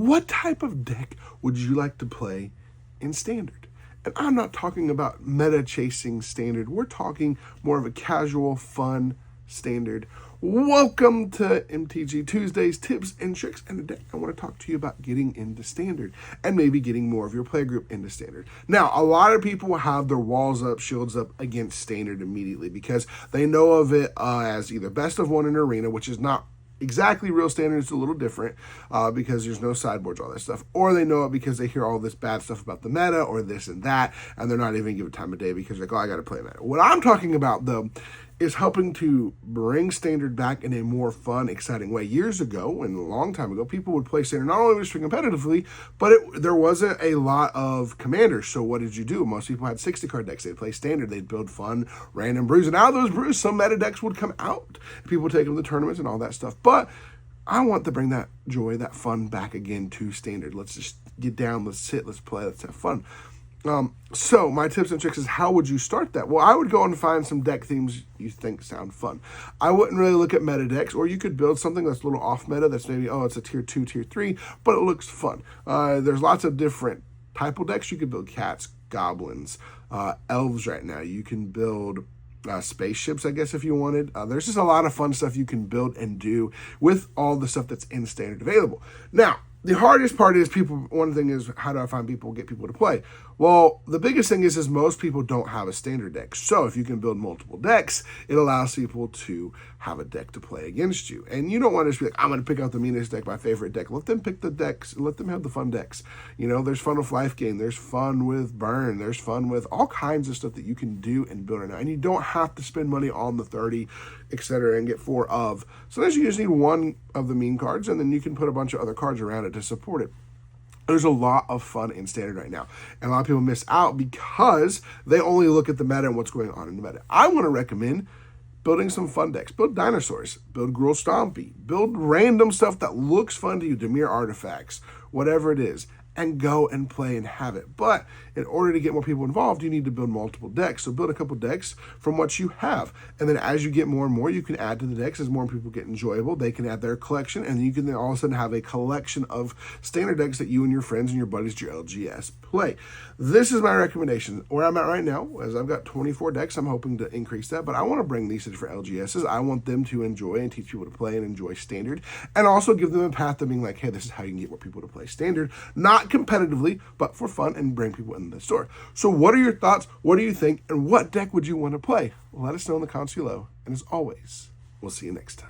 what type of deck would you like to play in Standard? And I'm not talking about meta chasing Standard. We're talking more of a casual, fun Standard. Welcome to MTG Tuesdays, tips and tricks. And today I want to talk to you about getting into Standard and maybe getting more of your play group into Standard. Now, a lot of people have their walls up, shields up against Standard immediately because they know of it as either best of one in Arena, which is not exactly real Standard. It's a little different because there's no sideboards, all that stuff. Or they know it because they hear all this bad stuff about the meta or this and that, and they're not even giving time of day because they're like, oh, I got to play meta. What I'm talking about, though, is helping to bring Standard back in a more fun, exciting way. Years ago, and a long time ago, people would play Standard not only just competitively, but there wasn't a lot of commanders. So what did you do? Most people had 60-card decks. They'd play Standard. They'd build fun, random brews. And out of those brews, some meta decks would come out. People would take them to tournaments and all that stuff. But I want to bring that joy, that fun back again to Standard. Let's just get down, let's sit, let's play, let's have fun. So my tips and tricks is how would you start that? Well, I would go and find some deck themes you think sound fun. I wouldn't really look at meta decks, or you could build something that's a little off meta that's maybe, oh, it's a tier 2, tier 3, but it looks fun. There's lots of different type of decks. You could build cats, goblins, elves right now. You can build spaceships, I guess, if you wanted. There's just a lot of fun stuff you can build and do with all the stuff that's in Standard available. Now, the hardest part is one thing is, how do I find people, get people to play? Well, the biggest thing is most people don't have a Standard deck. So if you can build multiple decks, it allows people to have a deck to play against you. And you don't want to just be like, I'm going to pick out the meanest deck, my favorite deck. Let them pick the decks. Let them have the fun decks. You know, there's fun with Life Gain. There's fun with Burn. There's fun with all kinds of stuff that you can do and build right now. And you don't have to spend money on the 30, etc., and get 4 of. Sometimes you just need 1 of the mean cards, and then you can put a bunch of other cards around it to support it. There's a lot of fun in Standard right now. And a lot of people miss out because they only look at the meta and what's going on in the meta. I want to recommend building some fun decks. Build dinosaurs. Build Gruul Stompy. Build random stuff that looks fun to you. Dimir artifacts. Whatever it is. And go and play and have it. But in order to get more people involved, you need to build multiple decks. So build a couple decks from what you have. And then as you get more and more, you can add to the decks. As more people get enjoyable, they can add their collection. And then you can then all of a sudden have a collection of Standard decks that you and your friends and your buddies, your LGS, play. This is my recommendation. Where I'm at right now, as I've got 24 decks, I'm hoping to increase that. But I want to bring these to different LGSs. I want them to enjoy and teach people to play and enjoy Standard. And also give them a path to being like, hey, this is how you can get more people to play Standard. Not competitively, but for fun and bring people in the store. So what are your thoughts? What do you think? And what deck would you want to play? Let us know in the comments below. And as always, we'll see you next time.